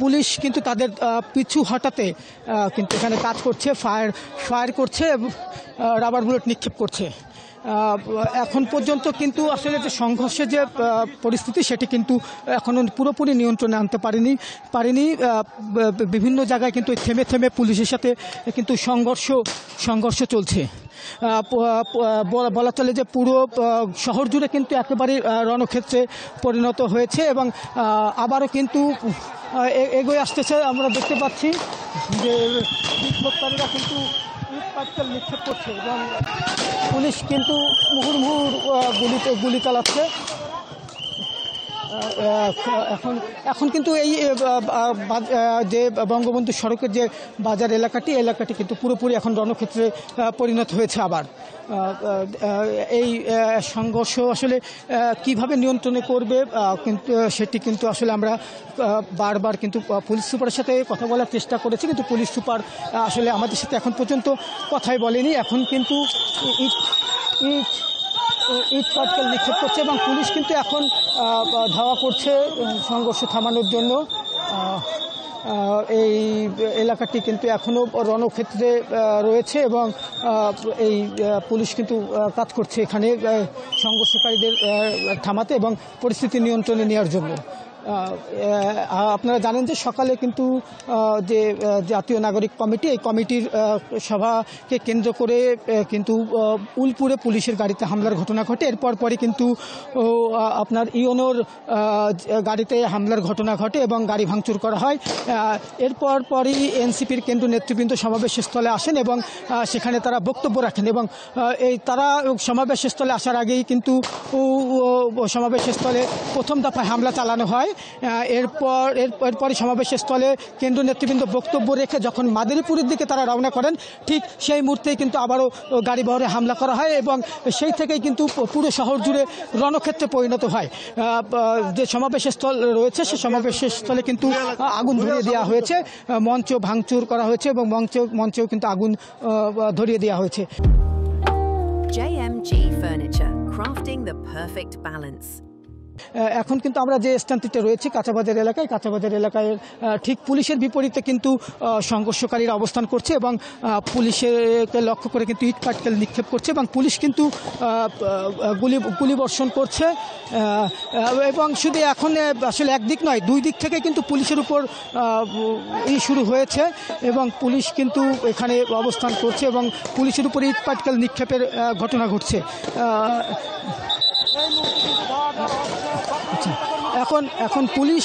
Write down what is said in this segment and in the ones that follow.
Police কিন্তু তাদের পিছু হটাতে কিন্তু এখানে কাজ করছে, ফায়ার করছে, রাবার বুলেট নিক্ষেপ করছে। এখন পর্যন্ত কিন্তু আসলে যে সংঘর্ষের যে পরিস্থিতি সেটি কিন্তু এখনও পুরোপুরি নিয়ন্ত্রণে আনতে পারেনি। বিভিন্ন জায়গায় কিন্তু থেমে থেমে পুলিশের সাথে কিন্তু সংঘর্ষ চলছে। বলা চলে যে পুরো শহর জুড়ে কিন্তু একেবারে রণক্ষেত্রে পরিণত হয়েছে এবং আবারও কিন্তু এগিয়ে আসতেছে। আমরা দেখতে পাচ্ছি যে বিক্ষোভকারীরা কিন্তু পাটকেল নিক্ষেপ করছে এবং পুলিশ কিন্তু মুহুর্মুহু গুলি চালাচ্ছে। এখন কিন্তু এই যে বঙ্গবন্ধু সড়কের যে বাজার এলাকাটি কিন্তু পুরোপুরি এখন রণক্ষেত্রে পরিণত হয়েছে। আবার এই সংঘর্ষ আসলে কিভাবে নিয়ন্ত্রণে করবে কিন্তু সেটি কিন্তু আসলে আমরা বারবার কিন্তু পুলিশ সুপারের সাথে কথা বলার চেষ্টা করেছি, কিন্তু পুলিশ সুপার আসলে আমাদের সাথে এখন পর্যন্ত কথাই বলেনি। এখন কিন্তু ইট পাটকেল নিক্ষেপ করছে এবং পুলিশ কিন্তু এখন ধাওয়া করছে সংঘর্ষ থামানোর জন্য। এই এলাকাটি কিন্তু এখনও রণক্ষেত্রে রয়েছে এবং এই পুলিশ কিন্তু কাজ করছে এখানে সংঘর্ষকারীদের থামাতে এবং পরিস্থিতি নিয়ন্ত্রণে নেওয়ার জন্য। আপনারা জানেন যে সকালে কিন্তু যে জাতীয় নাগরিক কমিটি, এই কমিটির সভাকে কেন্দ্র করে কিন্তু উলপুরে পুলিশের গাড়িতে হামলার ঘটনা ঘটে। এরপর পরই কিন্তু আপনার ইওনোর গাড়িতে হামলার ঘটনা ঘটে এবং গাড়ি ভাঙচুর করা হয়। এরপর পরই এনসিপির কেন্দ্রীয় নেতৃবৃন্দ সমাবেশস্থলে আসেন এবং সেখানে তারা বক্তব্য রাখেন এবং তারা সমাবেশস্থলে আসার আগেই কিন্তু সমাবেশস্থলে প্রথম দফায় হামলা চালানো হয়। এরপরই সমাবেশস্থলে কেন্দ্রীয় নেতৃবৃন্দ বক্তব্য রেখে যখন মাদারীপুরের দিকে তারা রওনা করেন, ঠিক সেই মুহূর্তেই কিন্তু আবারও গাড়ি বহরে হামলা করা হয় এবং সেই থেকেই কিন্তু পুরো শহর জুড়ে রণক্ষেত্রে পরিণত হয়। যে সমাবেশস্থল রয়েছে সে সমাবেশস্থলে কিন্তু আগুন ধরিয়ে দেওয়া হয়েছে, মঞ্চ ভাঙচুর করা হয়েছে এবং মঞ্চেও কিন্তু আগুন ধরিয়ে দেওয়া হয়েছে। JMG Furniture, crafting the perfect balance. এখন কিন্তু আমরা যে স্থানটিতে রয়েছি কাঁচাবাজার এলাকায় ঠিক পুলিশের বিপরীতে কিন্তু সংঘর্ষকারীরা অবস্থান করছে এবং পুলিশকে লক্ষ্য করে কিন্তু ইট পাটকেল নিক্ষেপ করছে এবং পুলিশ কিন্তু গুলি বর্ষণ করছে এবং শুধু এখন আসলে একদিক নয়, দুই দিক থেকে কিন্তু পুলিশের উপর শুরু হয়েছে এবং পুলিশ কিন্তু এখানে অবস্থান করছে এবং পুলিশের উপর ইট পাটকেল নিক্ষেপের ঘটনা ঘটছে। এখন পুলিশ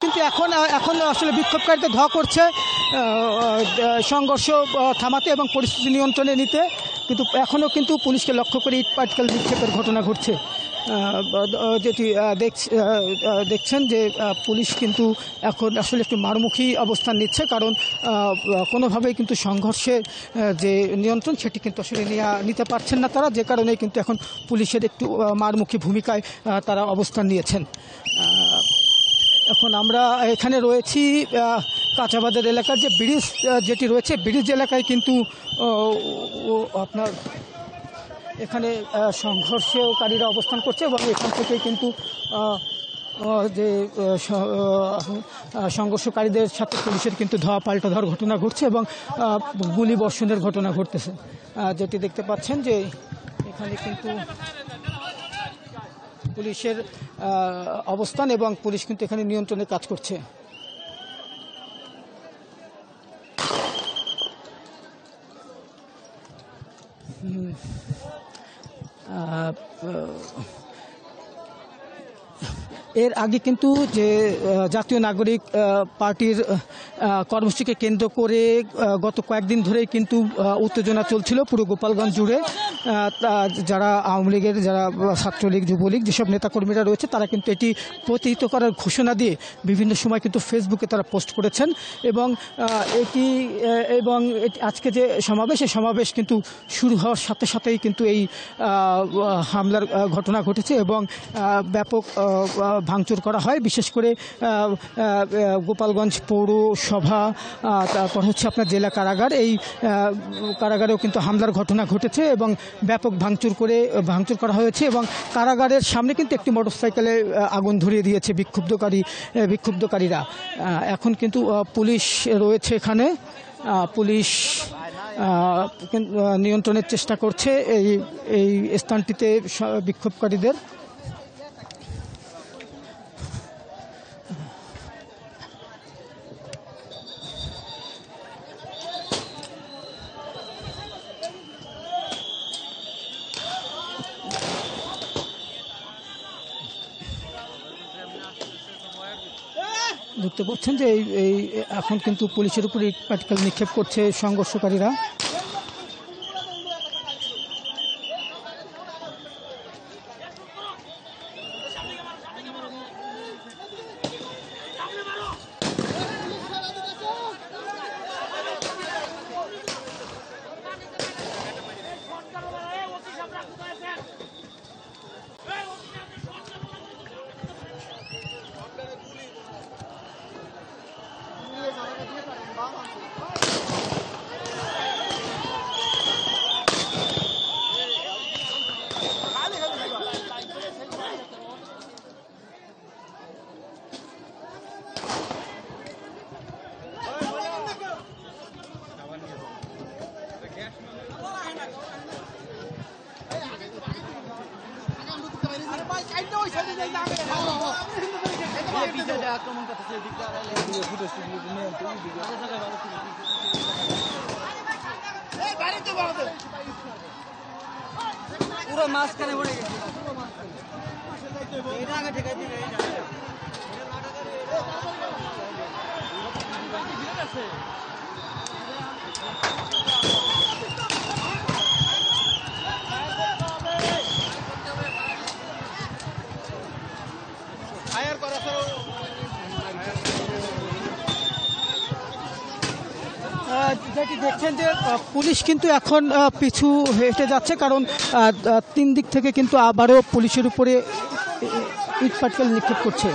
কিন্তু এখন আসলে বিক্ষোভকারীদের ধাওয়া করছে সংঘর্ষ থামাতে এবং পরিস্থিতি নিয়ন্ত্রণে নিতে, কিন্তু এখনও কিন্তু পুলিশকে লক্ষ্য করে ইট পাটকেল নিক্ষেপের ঘটনা ঘটছে। যেটি দেখছেন যে পুলিশ কিন্তু এখন আসলে একটু মারমুখী অবস্থান নিচ্ছে, কারণ কোনোভাবেই কিন্তু সংঘর্ষের যে নিয়ন্ত্রণ সেটি কিন্তু আসলে নিতে পারছেন না তারা, যে কারণে কিন্তু এখন পুলিশের একটু মারমুখী ভূমিকায় তারা অবস্থান নিয়েছেন। এখন আমরা এখানে রয়েছি কাঁচাবাজার এলাকার যে ব্রিজ যেটি রয়েছে, ব্রিজ এলাকায় কিন্তু আপনার এখানে সংঘর্ষকারীরা অবস্থান করছে এবং এখান থেকে কিন্তু যে সংঘর্ষকারীদের সাথে পুলিশের কিন্তু পাল্টা ধর ঘটনা ঘটছে এবং গুলি বর্ষণের ঘটনা ঘটতেছে। যেটি দেখতে পাচ্ছেন যে এখানে কিন্তু পুলিশের অবস্থান এবং পুলিশ কিন্তু এখানে নিয়ন্ত্রণে কাজ করছে। এর আগে কিন্তু যে জাতীয় নাগরিক পার্টির কর্মসূচিকে কেন্দ্র করে গত কয়েকদিন ধরেই কিন্তু উত্তেজনা চলছিল পুরো গোপালগঞ্জ জুড়ে। যারা আওয়ামী লীগের, যারা ছাত্রলীগ, যুবলীগ যেসব নেতাকর্মীরা রয়েছে তারা কিন্তু এটি প্রতিহত করার ঘোষণা দিয়ে বিভিন্ন সময় কিন্তু ফেসবুকে তারা পোস্ট করেছেন এবং আজকে যে সমাবেশ কিন্তু শুরু হওয়ার সাথে সাথেই কিন্তু এই হামলার ঘটনা ঘটেছে এবং ব্যাপক ভাঙচুর করা হয়। বিশেষ করে গোপালগঞ্জ পৌরসভা, তারপর হচ্ছে আপনার জেলা কারাগার, এই কারাগারেও কিন্তু হামলার ঘটনা ঘটেছে এবং ব্যাপক ভাঙচুর করা হয়েছে এবং কারাগারের সামনে কিন্তু একটি মোটরসাইকেলে আগুন ধরিয়ে দিয়েছে বিক্ষুব্ধকারীরা। এখন কিন্তু পুলিশ রয়েছে এখানে, পুলিশ নিয়ন্ত্রণের চেষ্টা করছে এই স্থানটিতে বিক্ষোভকারীদের। দেখতে পাচ্ছেন যে এই এখন কিন্তু পুলিশের উপরে ইট পাটকেল নিক্ষেপ করছে সংঘর্ষকারীরা। পুরো মাঝখানে পড়ে গেছে। এটা আগে ঠেকাই দিবে। যেটি দেখছেন যে পুলিশ কিন্তু এখন পিছু হেঁটে যাচ্ছে, কারণ 3 দিক থেকে কিন্তু আবারও পুলিশের উপরে ইট পাটকেল নিক্ষেপ করছে।